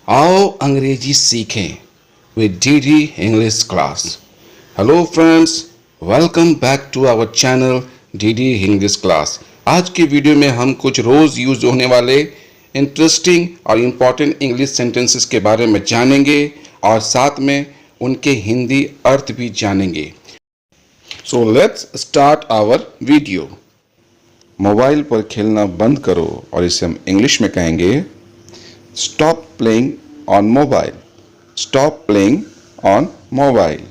आओ अंग्रेजी सीखें with DD English class. Hello friends, welcome back to our channel DD English class. आज की वीडियो में हम कुछ रोज यूज होने वाले इंटरेस्टिंग और इम्पॉर्टेंट इंग्लिश सेंटेंसेस के बारे में जानेंगे और साथ में उनके हिंदी अर्थ भी जानेंगे. So let's start our video. Mobile पर खेलना बंद करो और इसे हम इंग्लिश में कहेंगे Stop playing on mobile. Stop playing on mobile.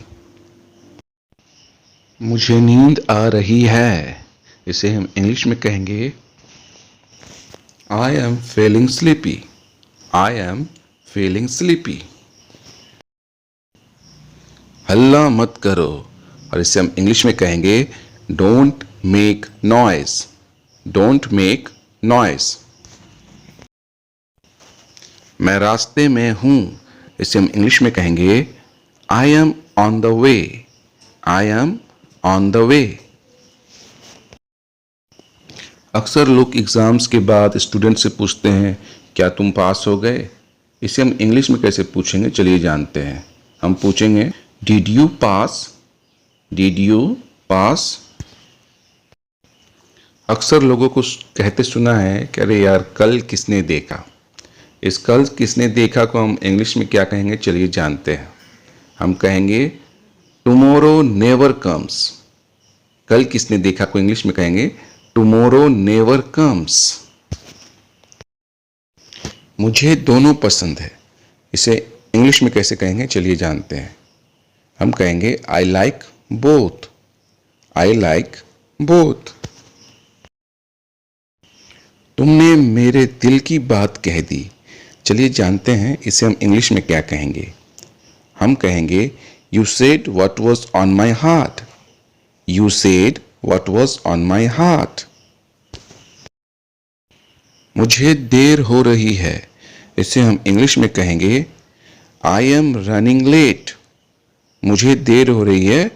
मुझे नींद आ रही है. इसे हम इंग्लिश में कहेंगे I am feeling sleepy. I am feeling sleepy. हल्ला मत करो और इसे हम इंग्लिश में कहेंगे Don't make noise. Don't make noise. मैं रास्ते में हूं. इसे हम इंग्लिश में कहेंगे I am on the way. I am on the way. अक्सर लोग एग्जाम्स के बाद स्टूडेंट से पूछते हैं क्या तुम पास हो गए. इसे हम इंग्लिश में कैसे पूछेंगे चलिए जानते हैं. हम पूछेंगे Did you pass? Did you pass? अक्सर लोगों को कहते सुना है कि अरे यार कल किसने देखा. इस कल किसने देखा को हम इंग्लिश में क्या कहेंगे चलिए जानते हैं. हम कहेंगे टुमारो नेवर कम्स. कल किसने देखा को इंग्लिश में कहेंगे टुमारो नेवर कम्स. मुझे दोनों पसंद है. इसे इंग्लिश में कैसे कहेंगे चलिए जानते हैं. हम कहेंगे I like both. I like both. तुमने मेरे दिल की बात कह दी. चलिए जानते हैं इसे हम इंग्लिश में क्या कहेंगे. हम कहेंगे you said what was on my heart. You said what was on my heart. मुझे देर हो रही है. इसे हम इंग्लिश में कहेंगे आई एम रनिंग लेट. मुझे देर हो रही है.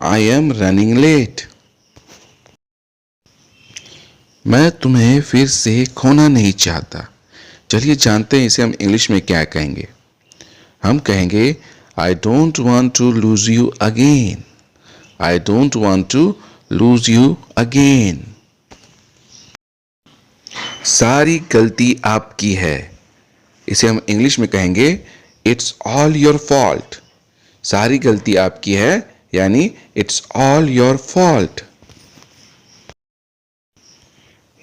I am running late. मैं तुम्हें फिर से खोना नहीं चाहता. चलिए जानते हैं इसे हम इंग्लिश में क्या कहेंगे. हम कहेंगे I don't want to lose you again. I don't want to lose you again. सारी गलती आपकी है. इसे हम इंग्लिश में कहेंगे इट्स ऑल योर फॉल्ट. सारी गलती आपकी है यानी इट्स ऑल योर फॉल्ट.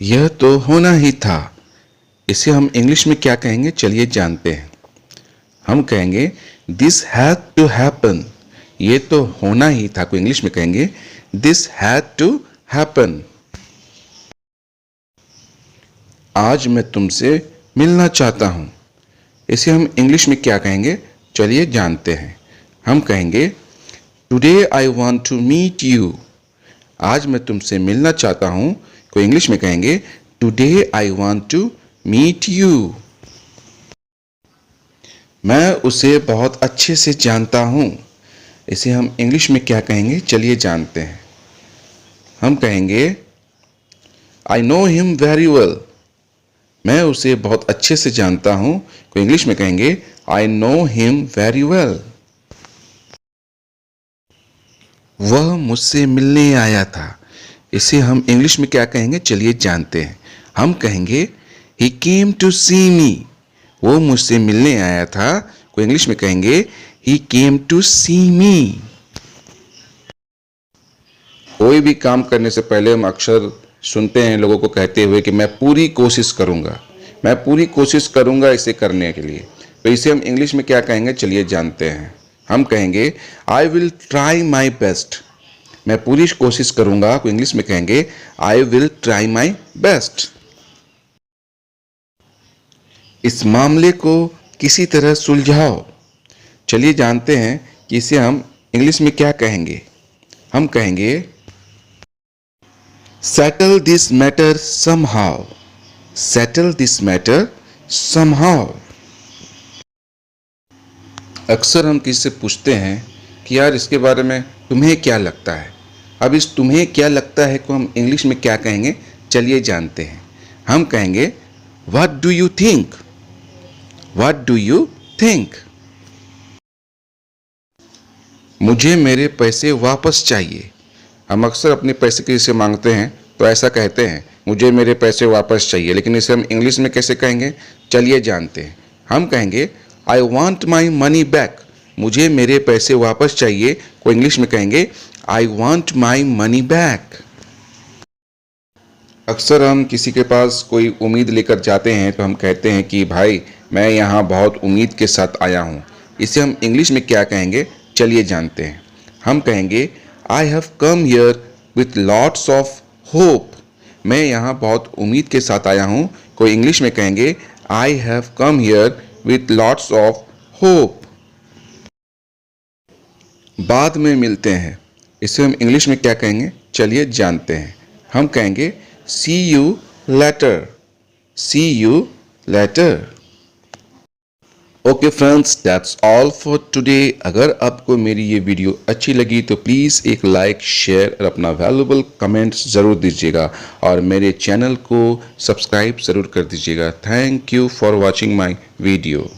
यह तो होना ही था. इसे हम इंग्लिश में क्या कहेंगे चलिए जानते हैं. हम कहेंगे दिस हैड टू हैपन. ये तो होना ही था को इंग्लिश में कहेंगे दिस हैड टू हैपन. आज मैं तुमसे मिलना चाहता हूं. इसे हम इंग्लिश में क्या कहेंगे चलिए जानते हैं. हम कहेंगे today I want to meet you. आज मैं तुमसे मिलना चाहता हूं को इंग्लिश में कहेंगे today I want to meet you. मैं उसे बहुत अच्छे से जानता हूं. इसे हम इंग्लिश में क्या कहेंगे चलिए जानते हैं. हम कहेंगे I know him very well. मैं उसे बहुत अच्छे से जानता हूं को इंग्लिश में कहेंगे I know him very well. वह मुझसे मिलने आया था. इसे हम इंग्लिश में क्या कहेंगे चलिए जानते हैं. हम कहेंगे He came to see me. वो मुझसे मिलने आया था को इंग्लिश में कहेंगे He came to see me. कोई भी काम करने से पहले हम अक्सर सुनते हैं लोगों को कहते हुए कि मैं पूरी कोशिश करूंगा. मैं पूरी कोशिश करूंगा इसे करने के लिए. तो इसे हम इंग्लिश में क्या कहेंगे चलिए जानते हैं. हम कहेंगे I will try my best. मैं पूरी कोशिश करूंगा को इंग्लिश में कहेंगे I will try my best. इस मामले को किसी तरह सुलझाओ. चलिए जानते हैं कि इसे हम इंग्लिश में क्या कहेंगे. हम कहेंगे settle this matter somehow. Settle this matter somehow. अक्सर हम किसी से पूछते हैं कि यार इसके बारे में तुम्हें क्या लगता है. अब इस तुम्हें क्या लगता है को हम इंग्लिश में क्या कहेंगे चलिए जानते हैं. हम कहेंगे what do you think. What do you think? मुझे मेरे पैसे वापस चाहिए। हम अक्सर अपने पैसे किसी से मांगते हैं तो ऐसा कहते हैं, मुझे मेरे पैसे वापस चाहिए, लेकिन इसे हम इंग्लिश में कैसे कहेंगे? चलिए जानते हैं। हम कहेंगे I want my money back. मुझे मेरे पैसे वापस चाहिए को इंग्लिश में कहेंगे I want my money back. अक्सर हम किसी के पास कोई उम्मीद लेकर जाते हैं तो हम कहते हैं कि भाई मैं यहाँ बहुत उम्मीद के साथ आया हूँ। इसे हम इंग्लिश में क्या कहेंगे? चलिए जानते हैं। हम कहेंगे I have come here with lots of hope. मैं यहाँ बहुत उम्मीद के साथ आया हूँ को इंग्लिश में कहेंगे I have come here with lots of hope. बाद में मिलते हैं, इसे हम इंग्लिश में क्या कहेंगे? चलिए जानते हैं। हम कहेंगे see you later. See you later. Okay friends, that's all for today. अगर आपको मेरी ये वीडियो अच्छी लगी तो प्लीज़ एक लाइक, शेयर और अपना वैल्यूएबल कमेंट्स ज़रूर दीजिएगा और मेरे चैनल को सब्सक्राइब ज़रूर कर दीजिएगा। Thank you for watching my video.